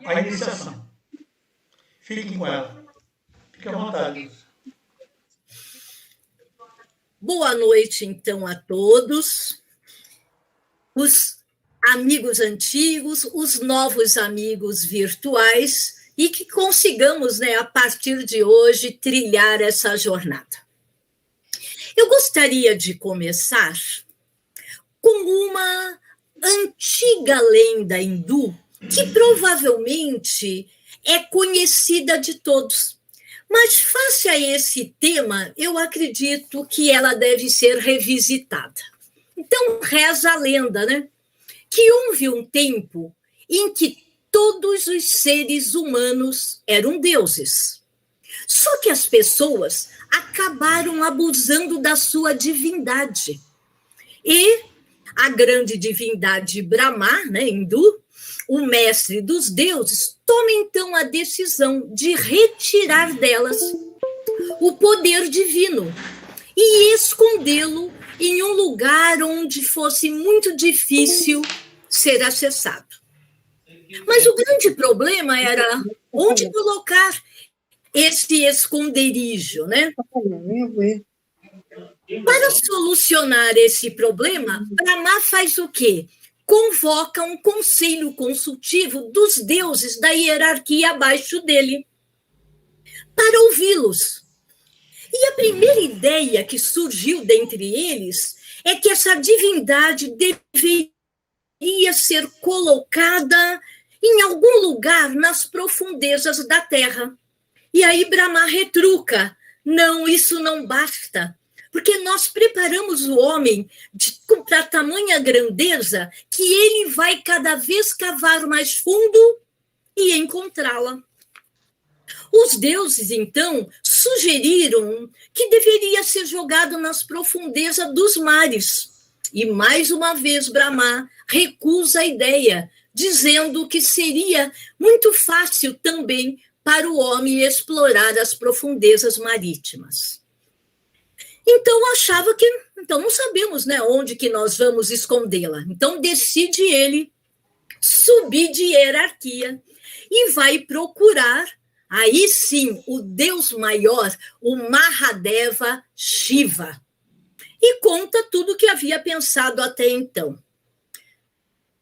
a iniciação. Fiquem com ela. Fique à vontade. Boa noite, então, a todos. Os amigos antigos, os novos amigos virtuais, e que consigamos, a partir de hoje, trilhar essa jornada. Eu gostaria de começar com uma antiga lenda hindu que provavelmente é conhecida de todos. Mas, face a esse tema, eu acredito que ela deve ser revisitada. Então, reza a lenda, que houve um tempo em que todos os seres humanos eram deuses. Só que as pessoas acabaram abusando da sua divindade. E a grande divindade Brahma, hindu, o mestre dos deuses, toma então a decisão de retirar delas o poder divino e escondê-lo em um lugar onde fosse muito difícil ser acessado. Mas o grande problema era onde colocar esse esconderijo, Para solucionar esse problema, Brahma faz o quê? Convoca um conselho consultivo dos deuses da hierarquia abaixo dele para ouvi-los. E a primeira ideia que surgiu dentre eles é que essa divindade deveria ser colocada em algum lugar nas profundezas da terra. E aí Brahma retruca: não, isso não basta. Porque nós preparamos o homem para tamanha grandeza que ele vai cada vez cavar mais fundo e encontrá-la. Os deuses, então, sugeriram que deveria ser jogado nas profundezas dos mares. E, mais uma vez, Brahma recusa a ideia, dizendo que seria muito fácil também para o homem explorar as profundezas marítimas. Então, achava que, não sabemos, onde que nós vamos escondê-la. Então, decide ele subir de hierarquia e vai procurar, aí sim, o Deus maior, o Mahadeva Shiva. E conta tudo o que havia pensado até então.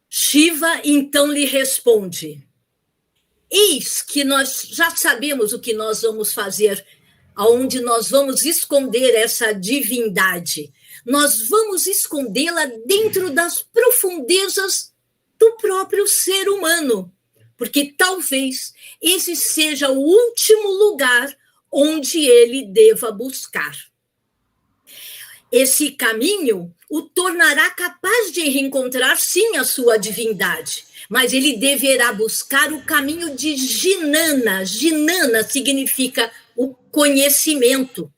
Shiva, então, lhe responde: eis que nós já sabemos o que nós vamos fazer, aonde nós vamos esconder essa divindade. Nós vamos escondê-la dentro das profundezas do próprio ser humano, porque talvez esse seja o último lugar onde ele deva buscar. Esse caminho o tornará capaz de reencontrar, sim, a sua divindade, mas ele deverá buscar o caminho de Jnana. Jnana significa o conhecimento.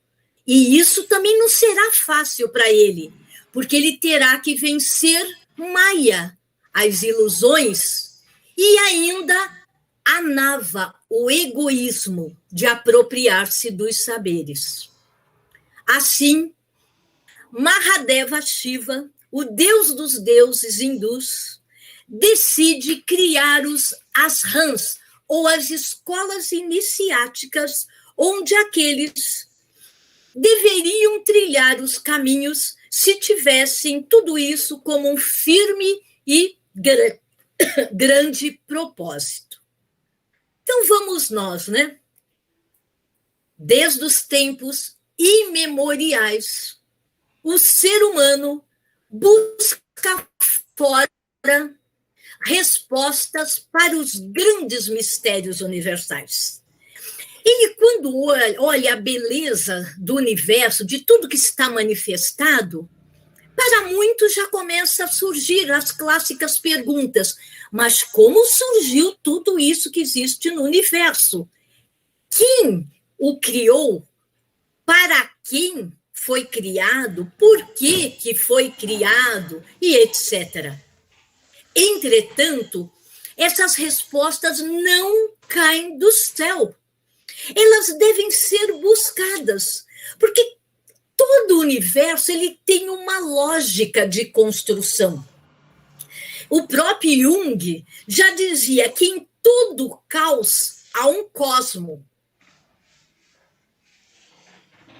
E isso também não será fácil para ele, porque ele terá que vencer Maya, as ilusões, e ainda a nava, o egoísmo de apropriar-se dos saberes. Assim, Mahadeva Shiva, o deus dos deuses hindus, decide criar os ashrams, ou as escolas iniciáticas, onde aqueles deveriam trilhar os caminhos se tivessem tudo isso como um firme e grande propósito. Então vamos nós, Desde os tempos imemoriais, o ser humano busca fora respostas para os grandes mistérios universais. Ele, quando olha a beleza do universo, de tudo que está manifestado, para muitos já começa a surgir as clássicas perguntas: mas como surgiu tudo isso que existe no universo? Quem o criou? Para quem foi criado? Por que foi criado? E etc. Entretanto, essas respostas não caem do céu. Elas devem ser buscadas, porque todo o universo ele tem uma lógica de construção. O próprio Jung já dizia que em todo caos há um cosmo.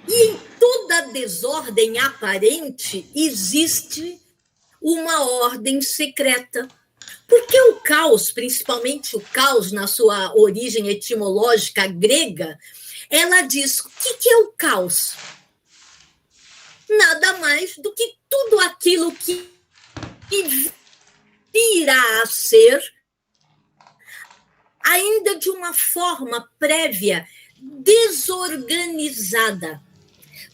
E em toda desordem aparente existe uma ordem secreta. Porque o caos, principalmente o caos na sua origem etimológica grega, ela diz, o que é o caos? Nada mais do que tudo aquilo que virá a ser, ainda de uma forma prévia, desorganizada,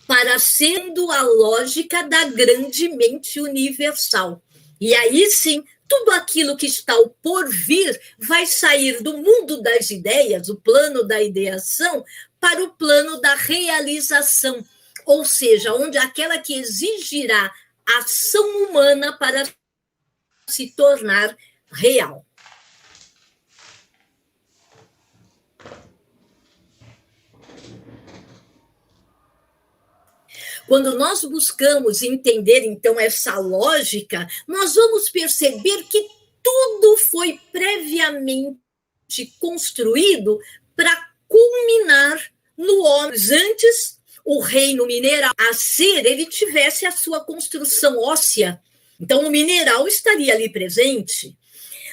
para sendo a lógica da grande mente universal. E aí sim, tudo aquilo que está ao porvir vai sair do mundo das ideias, o plano da ideação, para o plano da realização, ou seja, onde aquela que exigirá ação humana para se tornar real. Quando nós buscamos entender, então, essa lógica, nós vamos perceber que tudo foi previamente construído para culminar no homem. Antes, o reino mineral a ser, ele tivesse a sua construção óssea. Então, o mineral estaria ali presente.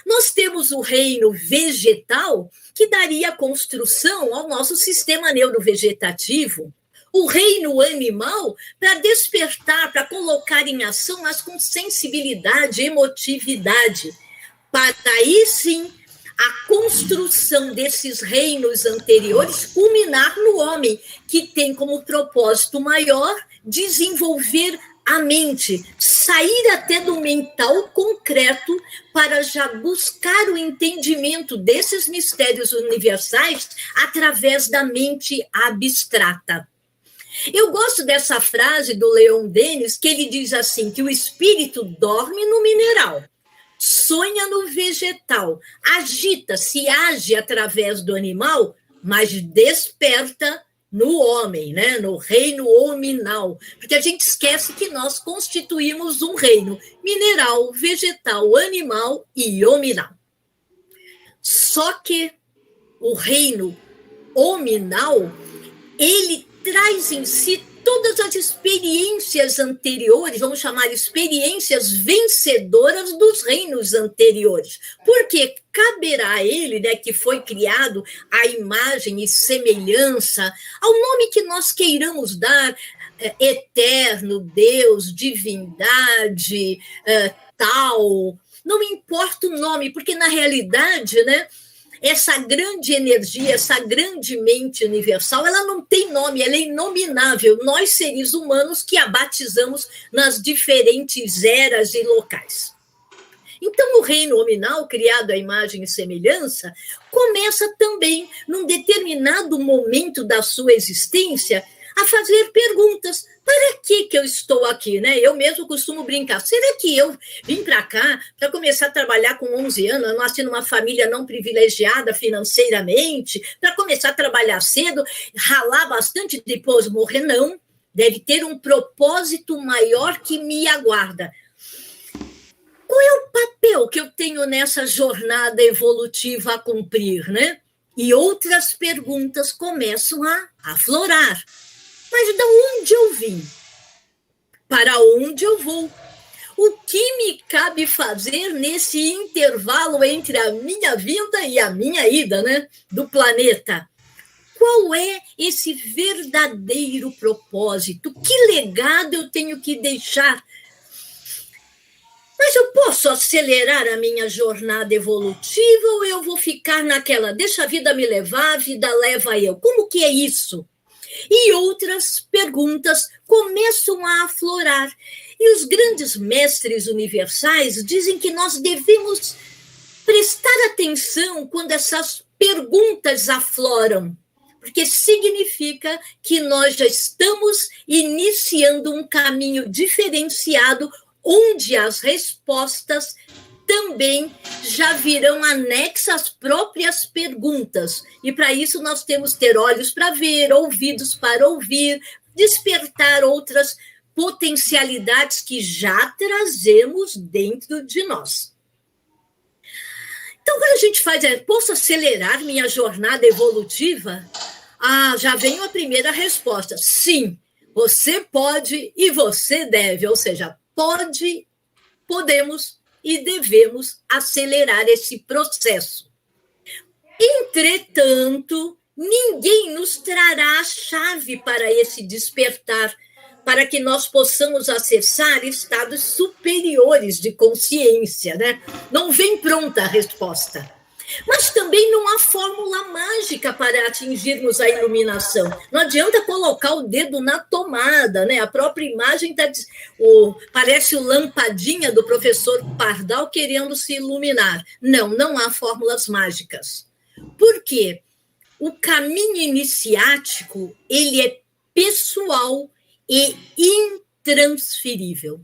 Nós temos o reino vegetal, que daria construção ao nosso sistema neurovegetativo. O reino animal, para despertar, para colocar em ação, mas com sensibilidade, emotividade. Para aí, sim, a construção desses reinos anteriores culminar no homem, que tem como propósito maior desenvolver a mente, sair até do mental concreto para já buscar o entendimento desses mistérios universais através da mente abstrata. Eu gosto dessa frase do Leon Denis, que ele diz assim, que o espírito dorme no mineral, sonha no vegetal, agita, se age através do animal, mas desperta no homem, né? No reino hominal. Porque a gente esquece que nós constituímos um reino mineral, vegetal, animal e hominal. Só que o reino hominal, ele traz em si todas as experiências anteriores, vamos chamar experiências vencedoras dos reinos anteriores, porque caberá a ele, né, que foi criado à imagem e semelhança, ao nome que nós queiramos dar, eterno, Deus, divindade, tal, não importa o nome, porque na realidade, né, essa grande energia, essa grande mente universal, ela não tem nome, ela é inominável. Nós, seres humanos, que a batizamos nas diferentes eras e locais. Então, o reino hominal, criado à imagem e semelhança, começa também, num determinado momento da sua existência, a fazer perguntas. Para que eu estou aqui, né? Eu mesmo costumo brincar. Será que eu vim para cá para começar a trabalhar com 11 anos? Eu nasci numa família não privilegiada financeiramente, para começar a trabalhar cedo, ralar bastante e depois morrer? Não. Deve ter um propósito maior que me aguarda. Qual é o papel que eu tenho nessa jornada evolutiva a cumprir, né? E outras perguntas começam a aflorar. Mas de onde eu vim? Para onde eu vou? O que me cabe fazer nesse intervalo entre a minha vinda e a minha ida, né, do planeta? Qual é esse verdadeiro propósito? Que legado eu tenho que deixar? Mas eu posso acelerar a minha jornada evolutiva ou eu vou ficar naquela, deixa a vida me levar, a vida leva eu? Como que é isso? E outras perguntas começam a aflorar. E os grandes mestres universais dizem que nós devemos prestar atenção quando essas perguntas afloram, porque significa que nós já estamos iniciando um caminho diferenciado, onde as respostas também já virão anexas às próprias perguntas. E para isso nós temos que ter olhos para ver, ouvidos para ouvir, despertar outras potencialidades que já trazemos dentro de nós. gente faz posso acelerar minha jornada evolutiva? Já vem a primeira resposta. Sim, você pode e você deve, ou seja, podemos e devemos acelerar esse processo. Entretanto, ninguém nos trará a chave para esse despertar, para que nós possamos acessar estados superiores de consciência, né? Não vem pronta a resposta. Mas também não há fórmula mágica para atingirmos a iluminação. Não adianta colocar o dedo na tomada, né? A própria imagem parece o lampadinha do professor Pardal querendo se iluminar. Não há fórmulas mágicas. Por quê? O caminho iniciático, ele é pessoal e intransferível.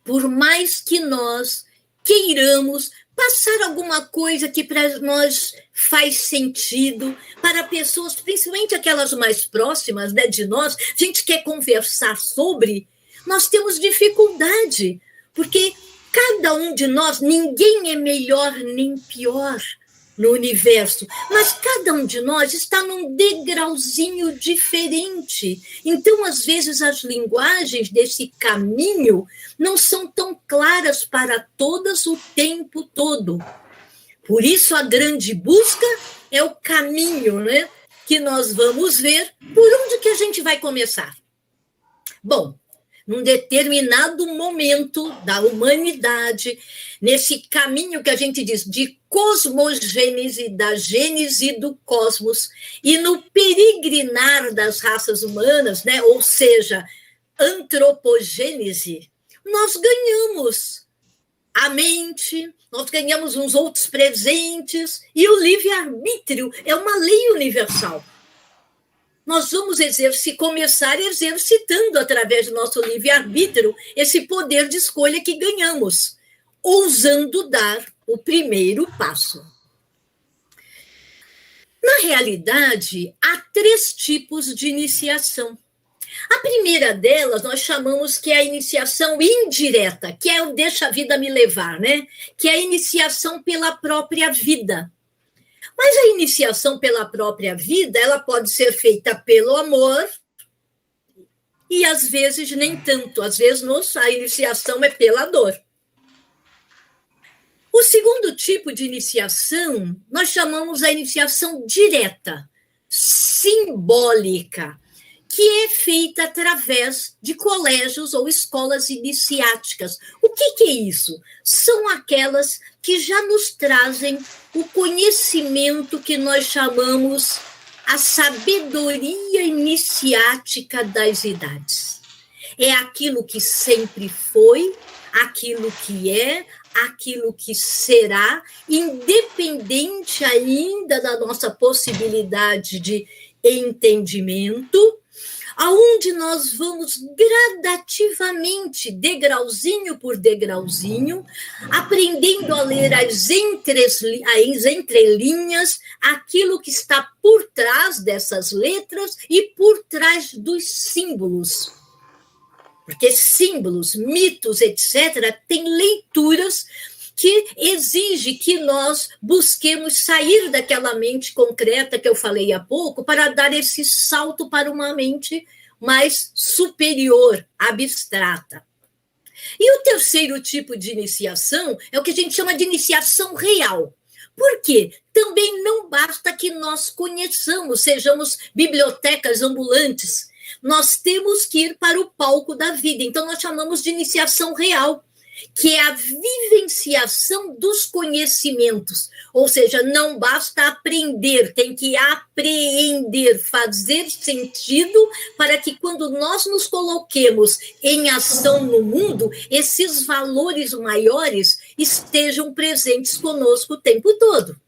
Por mais que nós queiramos passar alguma coisa que para nós faz sentido, para pessoas, principalmente aquelas mais próximas, né, de nós, a gente quer conversar sobre, nós temos dificuldade, porque cada um de nós, ninguém é melhor nem pior no universo, mas cada um de nós está num degrauzinho diferente. Então, às vezes, as linguagens desse caminho não são tão claras para todas o tempo todo. Por isso, a grande busca é o caminho, né, que nós vamos ver. Por onde que a gente vai começar? Bom, num determinado momento da humanidade, nesse caminho que a gente diz de cosmogênese, da gênese do cosmos, e no peregrinar das raças humanas, né? Ou seja, antropogênese, nós ganhamos a mente, nós ganhamos uns outros presentes, e o livre-arbítrio é uma lei universal. Nós vamos começar exercitando, através do nosso livre-arbítrio, esse poder de escolha que ganhamos, ousando dar o primeiro passo. Na realidade, há 3 tipos de iniciação. A primeira delas, nós chamamos que é a iniciação indireta, que é o deixa a vida me levar, né? Que é a iniciação pela própria vida. Mas a iniciação pela própria vida, ela pode ser feita pelo amor e, às vezes, nem tanto. Às vezes, a iniciação é pela dor. O segundo tipo de iniciação, nós chamamos a iniciação direta, simbólica, que é feita através de colégios ou escolas iniciáticas. O que é isso? São aquelas que já nos trazem o conhecimento que nós chamamos a sabedoria iniciática das idades. É aquilo que sempre foi, aquilo que é, aquilo que será, independente ainda da nossa possibilidade de entendimento, aonde nós vamos gradativamente, degrauzinho por degrauzinho, aprendendo a ler as entrelinhas, aquilo que está por trás dessas letras e por trás dos símbolos. Porque símbolos, mitos, etc., têm leituras que exige que nós busquemos sair daquela mente concreta que eu falei há pouco para dar esse salto para uma mente mais superior, abstrata. E o terceiro tipo de iniciação é o que a gente chama de iniciação real. Por quê? Também não basta que nós conheçamos, sejamos bibliotecas ambulantes. Nós temos que ir para o palco da vida. Então, nós chamamos de iniciação real, que é a vivenciação dos conhecimentos. Ou seja, não basta aprender, tem que apreender, fazer sentido para que quando nós nos coloquemos em ação no mundo, esses valores maiores estejam presentes conosco o tempo todo.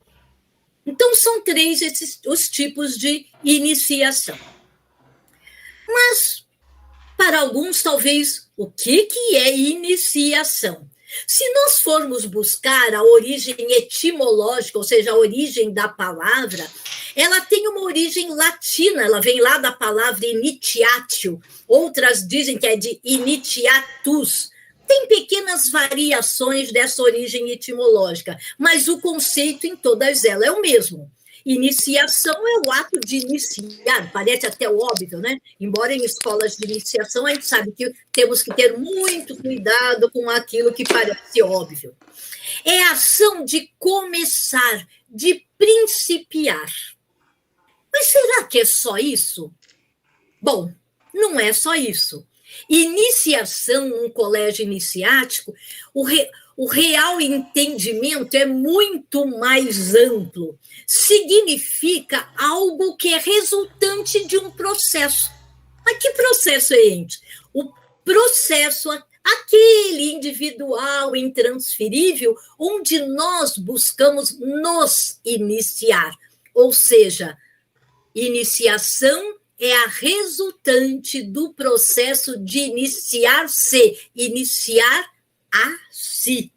Então, são 3 os tipos de iniciação. Mas, para alguns, talvez, o que é iniciação? Se nós formos buscar a origem etimológica, ou seja, a origem da palavra, ela tem uma origem latina, ela vem lá da palavra initiatio, outras dizem que é de initiatus, Tem pequenas variações dessa origem etimológica, mas o conceito em todas elas é o mesmo. Iniciação é o ato de iniciar, parece até óbvio, né? Embora em escolas de iniciação a gente sabe que temos que ter muito cuidado com aquilo que parece óbvio. É a ação de começar, de principiar. Mas será que é só isso? Bom, não é só isso. Iniciação num colégio iniciático, o real entendimento é muito mais amplo. Significa algo que é resultante de um processo. Mas que processo é esse? O processo, aquele individual, intransferível, onde nós buscamos nos iniciar. Ou seja, iniciação é a resultante do processo de iniciar-se, iniciar a si.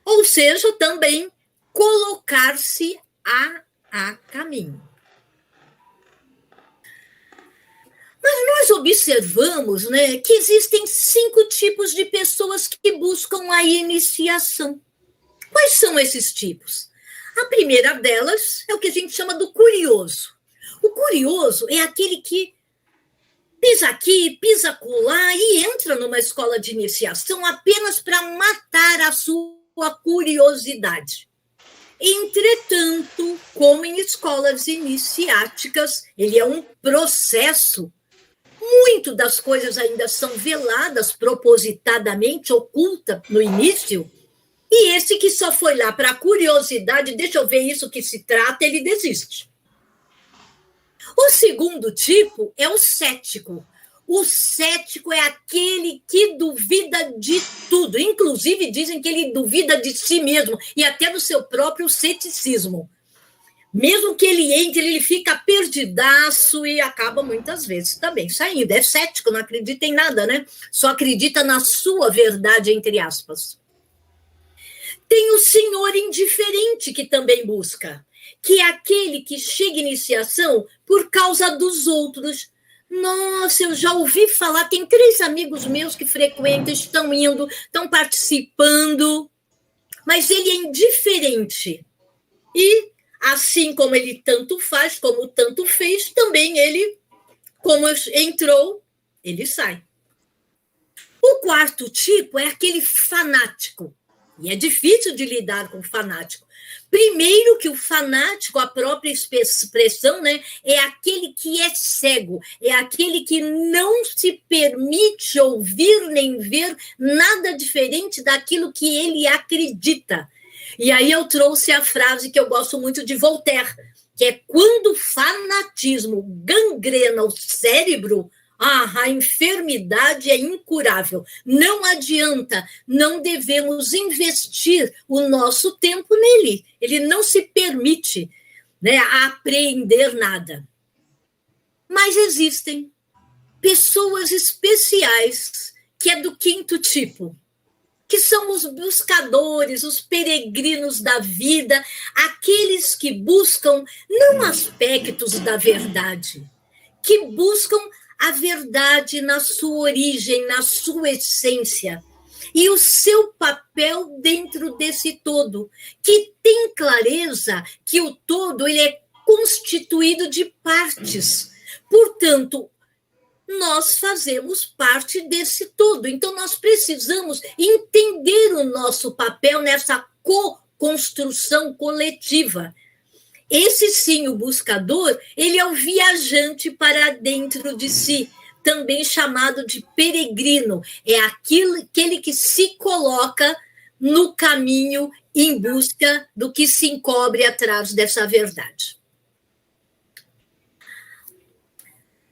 Ou seja, também colocar-se a caminho. Mas nós observamos, né, que existem 5 tipos de pessoas que buscam a iniciação. Quais são esses tipos? A primeira delas é o que a gente chama do curioso. O curioso é aquele que pisa aqui, pisa acolá e entra numa escola de iniciação apenas para matar a sua curiosidade. Entretanto, como em escolas iniciáticas, ele é um processo. Muito das coisas ainda são veladas propositadamente, oculta no início, e esse que só foi lá para a curiosidade, deixa eu ver isso que se trata, ele desiste. O segundo tipo é o cético. O cético é aquele que duvida de tudo. Inclusive, dizem que ele duvida de si mesmo e até do seu próprio ceticismo. Mesmo que ele entre, ele fica perdidaço e acaba muitas vezes também saindo. É cético, não acredita em nada, né? Só acredita na sua verdade, entre aspas. Tem o senhor indiferente que também busca, que é aquele que chega em iniciação por causa dos outros. Nossa, eu já ouvi falar, tem 3 amigos meus que frequentam, estão indo, estão participando, mas ele é indiferente. E, assim como ele tanto faz, como tanto fez, também ele, como entrou, ele sai. O quarto tipo é aquele fanático. E é difícil de lidar com o fanático. Primeiro que o fanático, a própria expressão, né, é aquele que é cego, é aquele que não se permite ouvir nem ver nada diferente daquilo que ele acredita. E aí eu trouxe a frase que eu gosto muito de Voltaire, que é quando o fanatismo gangrena o cérebro, a enfermidade é incurável. Não adianta, não devemos investir o nosso tempo nele. Ele não se permite, né, apreender nada. Mas existem pessoas especiais que é do quinto tipo, que são os buscadores, os peregrinos da vida, aqueles que buscam não aspectos da verdade, que buscam a verdade na sua origem, na sua essência, e o seu papel dentro desse todo, que tem clareza que o todo ele é constituído de partes. Portanto, nós fazemos parte desse todo. Então, nós precisamos entender o nosso papel nessa co-construção coletiva. Esse sim, o buscador, ele é o viajante para dentro de si, também chamado de peregrino. É aquele que se coloca no caminho em busca do que se encobre atrás dessa verdade.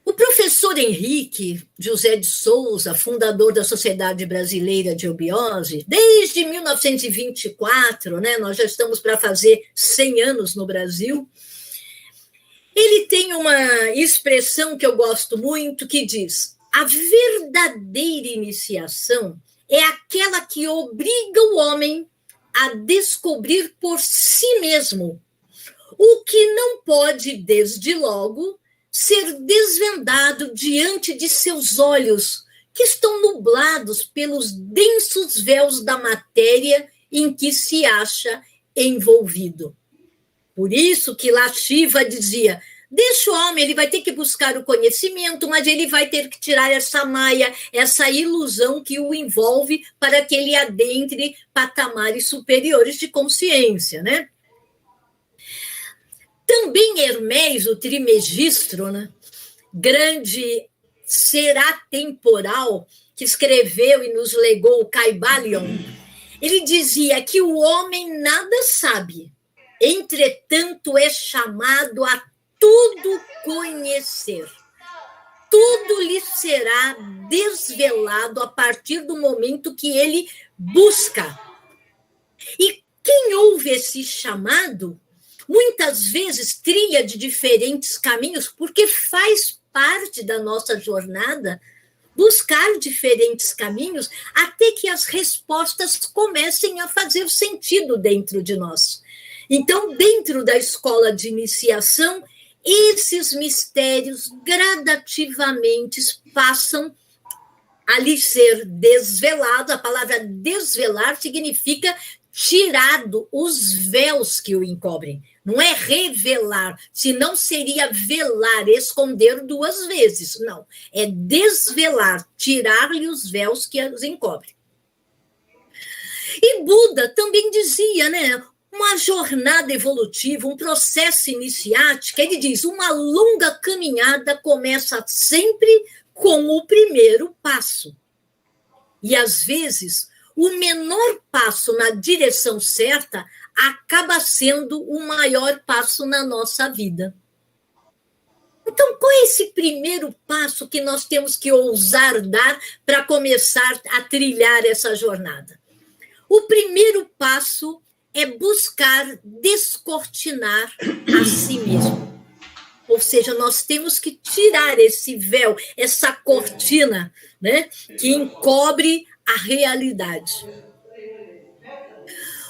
O professor Henrique José de Souza, fundador da Sociedade Brasileira de Eubiose, desde 1924, né, nós já estamos para fazer 100 anos no Brasil, ele tem uma expressão que eu gosto muito que diz: a verdadeira iniciação é aquela que obriga o homem a descobrir por si mesmo o que não pode, desde logo, ser desvendado diante de seus olhos, que estão nublados pelos densos véus da matéria em que se acha envolvido. Por isso que lá Shiva dizia, deixa o homem, ele vai ter que buscar o conhecimento, mas ele vai ter que tirar essa maia, essa ilusão que o envolve para que ele adentre patamares superiores de consciência, né? Também Hermés, o Trimegistro, né? Grande ser atemporal, que escreveu e nos legou o Caibalion, ele dizia que o homem nada sabe, entretanto é chamado a tudo conhecer. Tudo lhe será desvelado a partir do momento que ele busca. E quem ouve esse chamado, muitas vezes trilha de diferentes caminhos, porque faz parte da nossa jornada buscar diferentes caminhos até que as respostas comecem a fazer sentido dentro de nós. Então, dentro da escola de iniciação, esses mistérios gradativamente passam a lhe ser desvelado. A palavra desvelar significa tirado os véus que o encobrem. Não é revelar, senão seria velar, esconder duas vezes. Não, é desvelar, tirar-lhe os véus que os encobrem. E Buda também dizia, né? Uma jornada evolutiva, um processo iniciático, ele diz, uma longa caminhada começa sempre com o primeiro passo. E, às vezes, o menor passo na direção certa acaba sendo o maior passo na nossa vida. Então, qual é esse primeiro passo que nós temos que ousar dar para começar a trilhar essa jornada? O primeiro passo é buscar descortinar a si mesmo. Ou seja, nós temos que tirar esse véu, essa cortina, né, que encobre a realidade.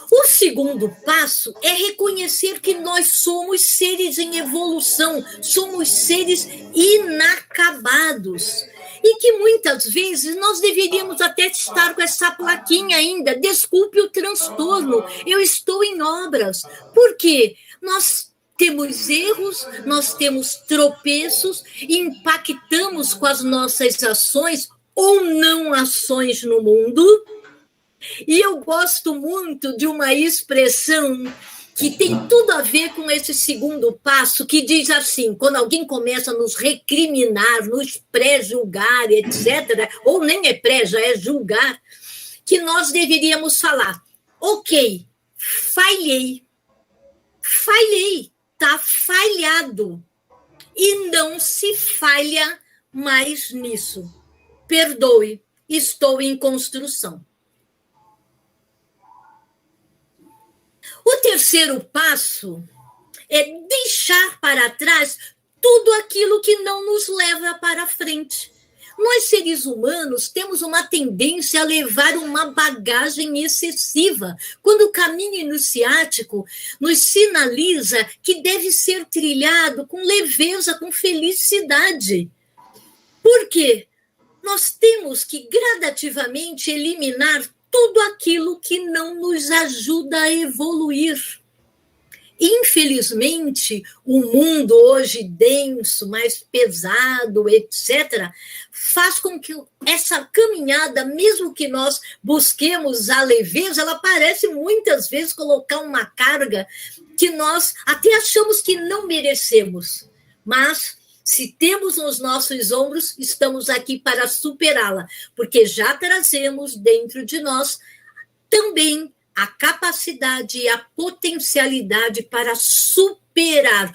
O segundo passo é reconhecer que nós somos seres em evolução, somos seres inacabados. E que muitas vezes nós deveríamos até estar com essa plaquinha ainda, desculpe o transtorno, eu estou em obras. Por quê? Nós temos erros, nós temos tropeços, impactamos com as nossas ações ou não ações no mundo. E eu gosto muito de uma expressão que tem tudo a ver com esse segundo passo, que diz assim, quando alguém começa a nos recriminar, nos pré-julgar, etc., ou nem é pré, já é julgar, que nós deveríamos falar, ok, falhei, está falhado, e não se falha mais nisso. Perdoe, estou em construção. O terceiro passo é deixar para trás tudo aquilo que não nos leva para frente. Nós, seres humanos, temos uma tendência a levar uma bagagem excessiva, quando o caminho iniciático nos sinaliza que deve ser trilhado com leveza, com felicidade. Por quê? Nós temos que gradativamente eliminar tudo aquilo que não nos ajuda a evoluir. Infelizmente, o mundo hoje denso, mais pesado, etc., faz com que essa caminhada, mesmo que nós busquemos a leveza, ela parece muitas vezes colocar uma carga que nós até achamos que não merecemos. Mas, se temos nos nossos ombros, estamos aqui para superá-la, porque já trazemos dentro de nós também a capacidade e a potencialidade para superar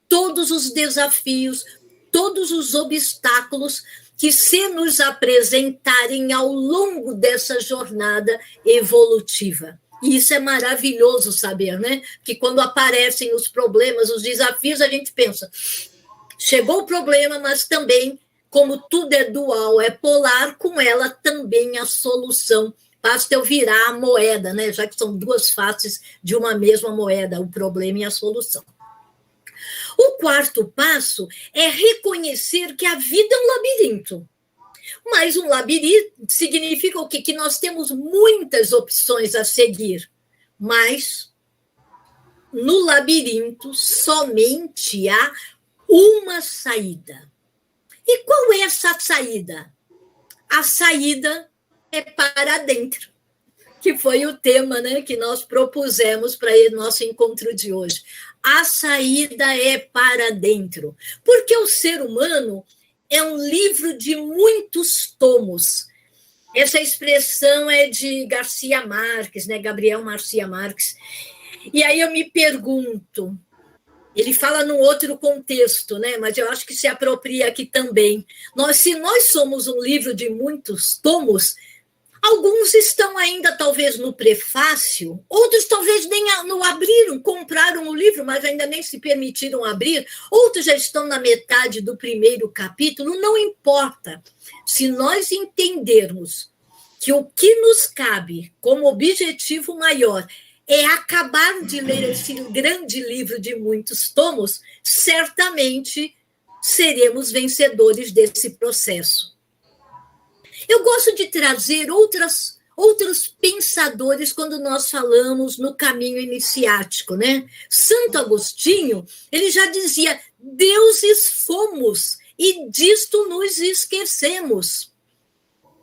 todos os desafios, todos os obstáculos que se nos apresentarem ao longo dessa jornada evolutiva. E isso é maravilhoso saber, né? Que quando aparecem os problemas, os desafios, a gente pensa, chegou o problema, mas também, como tudo é dual, é polar, com ela também a solução. Basta eu virar a moeda, né? Já que são duas faces de uma mesma moeda, o problema e a solução. O quarto passo é reconhecer que a vida é um labirinto. Mas um labirinto significa o quê? Que nós temos muitas opções a seguir, mas no labirinto somente há uma saída. E qual é essa saída? A saída é para dentro, que foi o tema, né, que nós propusemos para o nosso encontro de hoje. A saída é para dentro, porque o ser humano é um livro de muitos tomos. Essa expressão é de Garcia Marques, né, Gabriel Garcia Marques. E aí eu me pergunto, ele fala num outro contexto, né? Mas eu acho que se apropria aqui também. Se nós somos um livro de muitos tomos, alguns estão ainda talvez no prefácio, outros talvez nem não abriram, compraram o livro, mas ainda nem se permitiram abrir, outros já estão na metade do primeiro capítulo. Não importa. Se nós entendermos que o que nos cabe como objetivo maior é acabar de ler esse grande livro de muitos tomos, certamente seremos vencedores desse processo. Eu gosto de trazer outros pensadores quando nós falamos no caminho iniciático, né? Santo Agostinho, ele já dizia, deuses fomos e disto nos esquecemos.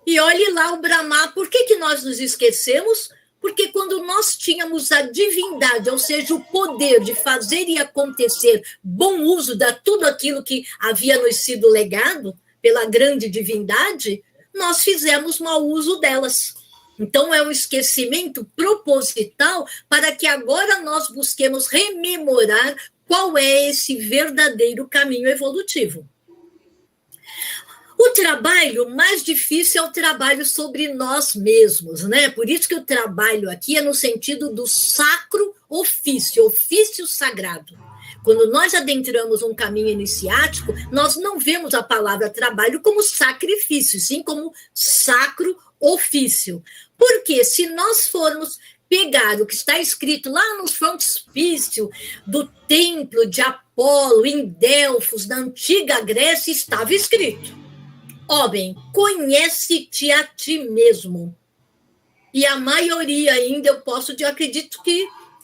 E olhe lá o Brahma, por que nós nos esquecemos? Porque quando nós tínhamos a divindade, ou seja, o poder de fazer e acontecer bom uso de tudo aquilo que havia nos sido legado pela grande divindade, nós fizemos mau uso delas. Então, é um esquecimento proposital para que agora nós busquemos rememorar qual é esse verdadeiro caminho evolutivo. O trabalho mais difícil é o trabalho sobre nós mesmos, né? Por isso que o trabalho aqui é no sentido do sacro ofício, ofício sagrado. Quando nós adentramos um caminho iniciático, nós não vemos a palavra trabalho como sacrifício, sim como sacro ofício. Porque se nós formos pegar o que está escrito lá no frontispício do templo de Apolo, em Delfos, na antiga Grécia, estava escrito: homem, conhece-te a ti mesmo. E a maioria ainda,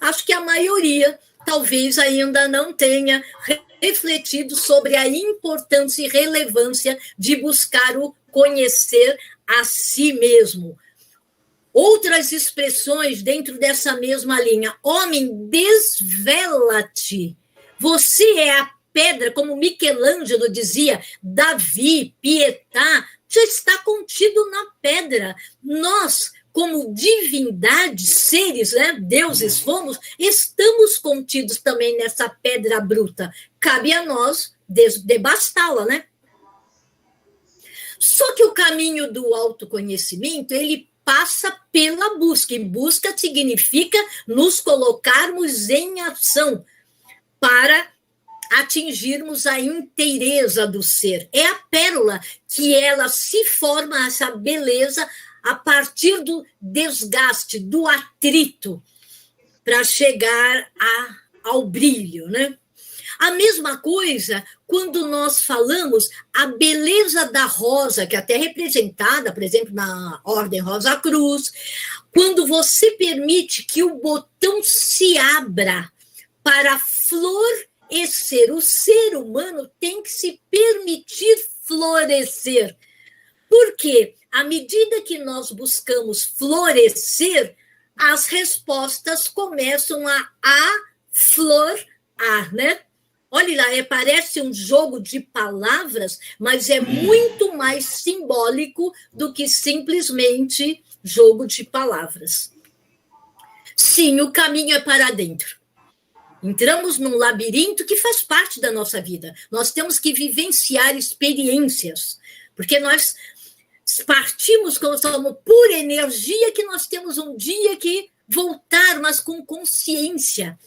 acho que a maioria talvez ainda não tenha refletido sobre a importância e relevância de buscar o conhecer a si mesmo. Outras expressões dentro dessa mesma linha. Homem, desvela-te. Você é a pedra, como Michelangelo dizia, Davi, Pietà, já está contido na pedra. Nós, como divindades, seres, né, deuses fomos, estamos contidos também nessa pedra bruta. Cabe a nós devastá-la, né? Só que o caminho do autoconhecimento, ele passa pela busca. E busca significa nos colocarmos em ação para atingirmos a inteireza do ser. É a pérola que ela se forma, essa beleza, a partir do desgaste, do atrito, para chegar ao brilho, né? A mesma coisa quando nós falamos a beleza da rosa, que é até representada, por exemplo, na Ordem Rosa Cruz, quando você permite que o botão se abra para florescer. O ser humano tem que se permitir florescer. Porque, à medida que nós buscamos florescer, as respostas começam a aflorar, né? Olha lá, parece um jogo de palavras, mas é muito mais simbólico do que simplesmente jogo de palavras. Sim, o caminho é para dentro. Entramos num labirinto que faz parte da nossa vida. Nós temos que vivenciar experiências, porque nós partimos como pura energia que nós temos um dia que voltar, mas com consciência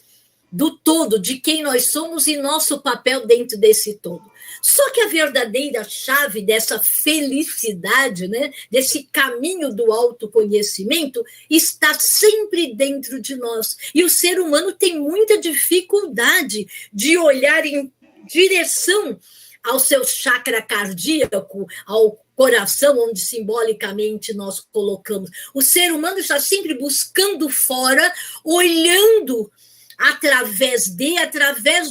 do todo, de quem nós somos e nosso papel dentro desse todo. Só que a verdadeira chave dessa felicidade, né, desse caminho do autoconhecimento, está sempre dentro de nós. E o ser humano tem muita dificuldade de olhar em direção ao seu chakra cardíaco, ao coração, onde simbolicamente nós colocamos. O ser humano está sempre buscando fora, olhando através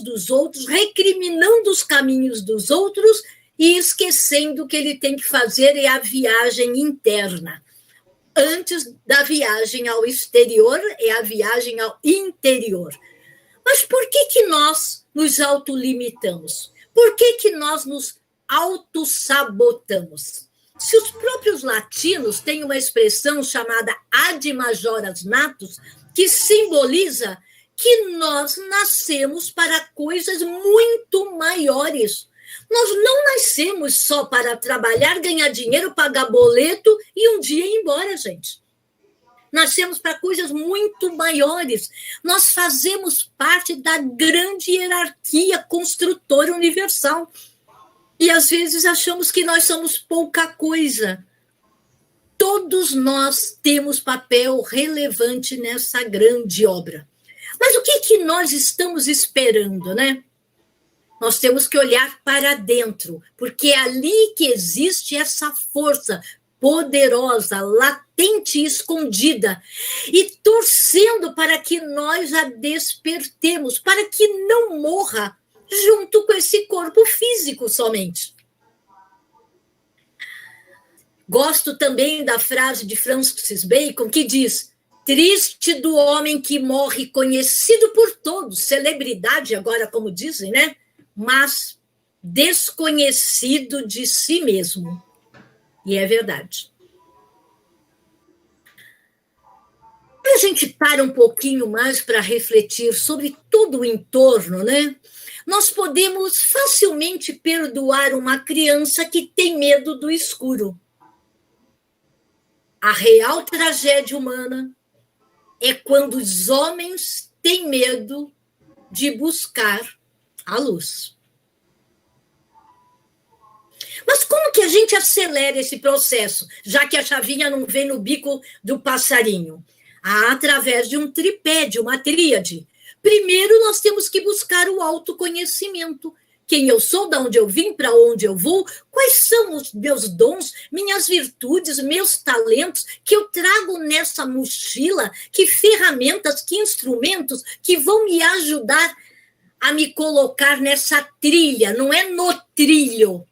dos outros, recriminando os caminhos dos outros e esquecendo que ele tem que fazer a viagem interna. Antes da viagem ao exterior, é a viagem ao interior. Mas por que nós nos autolimitamos? Por que nós nos autossabotamos? Se os próprios latinos têm uma expressão chamada ad majoras natus, que simboliza que nós nascemos para coisas muito maiores. Nós não nascemos só para trabalhar, ganhar dinheiro, pagar boleto e um dia ir embora, gente. Nascemos para coisas muito maiores. Nós fazemos parte da grande hierarquia construtora universal. E, às vezes, achamos que nós somos pouca coisa. Todos nós temos papel relevante nessa grande obra. Mas o que nós estamos esperando, né? Nós temos que olhar para dentro, porque é ali que existe essa força poderosa, latente e escondida, e torcendo para que nós a despertemos, para que não morra junto com esse corpo físico somente. Gosto também da frase de Francis Bacon, que diz: triste do homem que morre conhecido por todos, celebridade agora, como dizem, né? Mas desconhecido de si mesmo. E é verdade. A gente para um pouquinho mais para refletir sobre todo o entorno, né? Nós podemos facilmente perdoar uma criança que tem medo do escuro. A real tragédia humana é quando os homens têm medo de buscar a luz. Mas como que a gente acelera esse processo, já que a chavinha não vem no bico do passarinho? Através de um tripé, de uma tríade. Primeiro, nós temos que buscar o autoconhecimento. Quem eu sou, de onde eu vim, para onde eu vou, quais são os meus dons, minhas virtudes, meus talentos que eu trago nessa mochila, que ferramentas, que instrumentos que vão me ajudar a me colocar nessa trilha. Não é no trilho,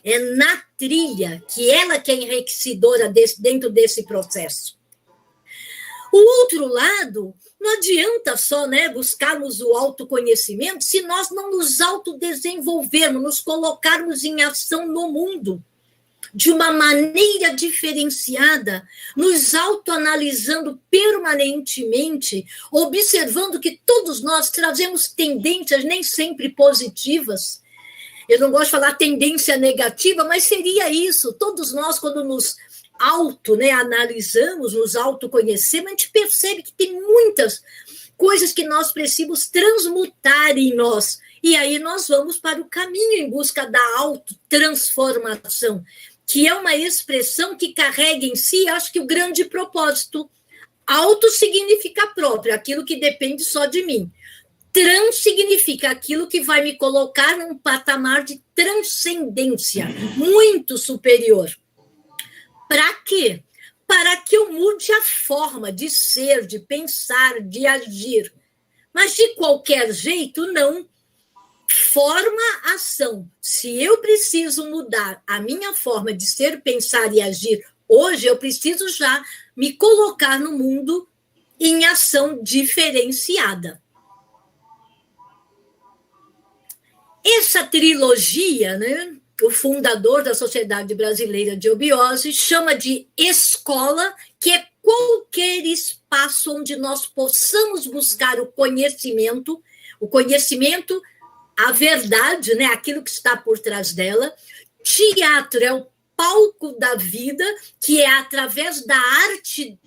é na trilha, que ela que é enriquecedora dentro desse processo. O outro lado, não adianta só, né, buscarmos o autoconhecimento se nós não nos autodesenvolvermos, nos colocarmos em ação no mundo de uma maneira diferenciada, nos autoanalisando permanentemente, observando que todos nós trazemos tendências nem sempre positivas. Eu não gosto de falar tendência negativa, mas seria isso. Todos nós, quando nos analisamos, nos autoconhecemos, a gente percebe que tem muitas coisas que nós precisamos transmutar em nós. E aí nós vamos para o caminho em busca da autotransformação, que é uma expressão que carrega em si, acho que o grande propósito. Auto significa próprio, aquilo que depende só de mim. Trans significa aquilo que vai me colocar num patamar de transcendência muito superior. Para quê? Para que eu mude a forma de ser, de pensar, de agir. Mas, de qualquer jeito, não. Forma, ação. Se eu preciso mudar a minha forma de ser, pensar e agir hoje, eu preciso já me colocar no mundo em ação diferenciada. Essa trilogia, né? O fundador da Sociedade Brasileira de Obiose chama de escola, que é qualquer espaço onde nós possamos buscar o conhecimento, a verdade, né, aquilo que está por trás dela. Teatro é o palco da vida, que é através da arte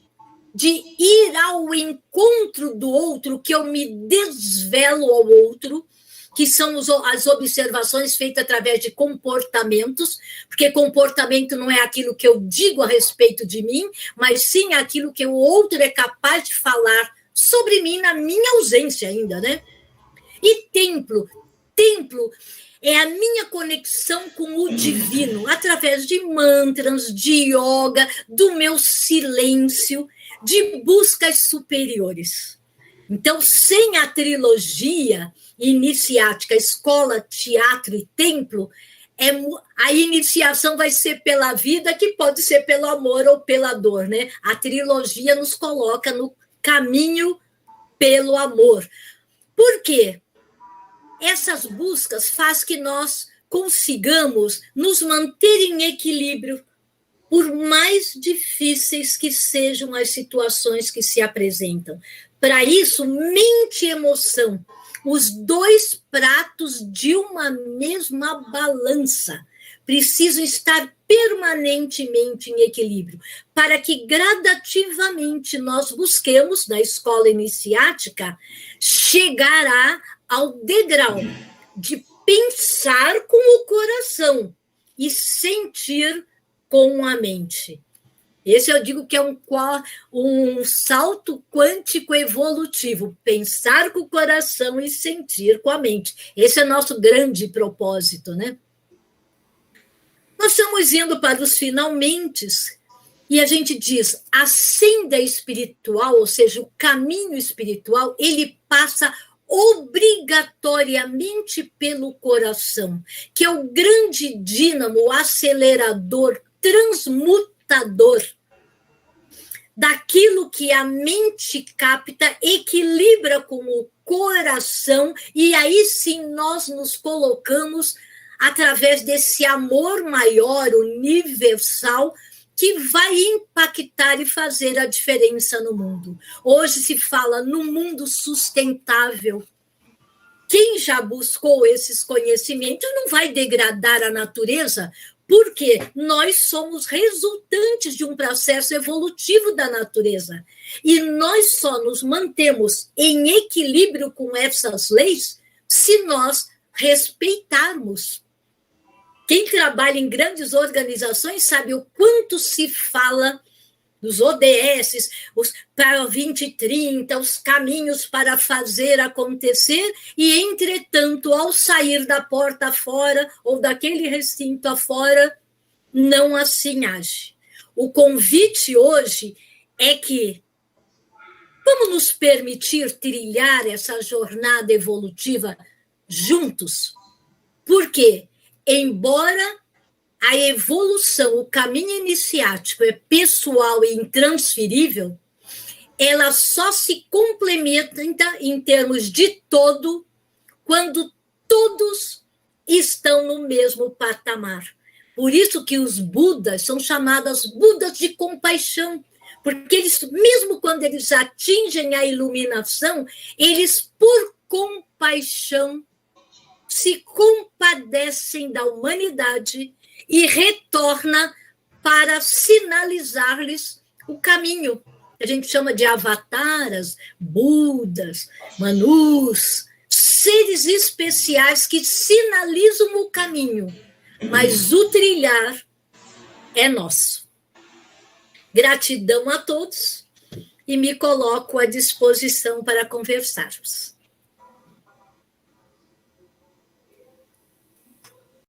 de ir ao encontro do outro, que eu me desvelo ao outro, que são as observações feitas através de comportamentos, porque comportamento não é aquilo que eu digo a respeito de mim, mas sim aquilo que o outro é capaz de falar sobre mim na minha ausência ainda, né? E templo é a minha conexão com o divino, através de mantras, de yoga, do meu silêncio, de buscas superiores. Então, sem a trilogia iniciática, escola, teatro e templo, a iniciação vai ser pela vida, que pode ser pelo amor ou pela dor, né? A trilogia nos coloca no caminho pelo amor. Por quê? Essas buscas fazem que nós consigamos nos manter em equilíbrio, por mais difíceis que sejam as situações que se apresentam. Para isso, mente e emoção, os dois pratos de uma mesma balança, precisam estar permanentemente em equilíbrio, para que gradativamente nós busquemos, na escola iniciática, chegar ao degrau de pensar com o coração e sentir com a mente. Esse eu digo que é um salto quântico evolutivo, pensar com o coração e sentir com a mente. Esse é nosso grande propósito, né? Nós estamos indo para os finalmente, e a gente diz, a senda espiritual, ou seja, o caminho espiritual, ele passa obrigatoriamente pelo coração, que é o grande dínamo, o acelerador, transmutador daquilo que a mente capta, equilibra com o coração, e aí sim nós nos colocamos através desse amor maior, universal, que vai impactar e fazer a diferença no mundo. Hoje se fala no mundo sustentável. Quem já buscou esses conhecimentos não vai degradar a natureza, porque nós somos resultantes de um processo evolutivo da natureza. E nós só nos mantemos em equilíbrio com essas leis se nós respeitarmos. Quem trabalha em grandes organizações sabe o quanto se fala dos ODS, para 2030, os caminhos para fazer acontecer, e, entretanto, ao sair da porta fora, ou daquele recinto afora, não assim age. O convite hoje é que vamos nos permitir trilhar essa jornada evolutiva juntos. Por quê? Embora a evolução, o caminho iniciático é pessoal e intransferível, ela só se complementa em termos de todo quando todos estão no mesmo patamar. Por isso que os Budas são chamados Budas de compaixão, porque eles, mesmo quando eles atingem a iluminação, eles, por compaixão, se compadecem da humanidade e retorna para sinalizar-lhes o caminho. A gente chama de avataras, Budas, Manus, seres especiais que sinalizam o caminho, mas o trilhar é nosso. Gratidão a todos e me coloco à disposição para conversarmos.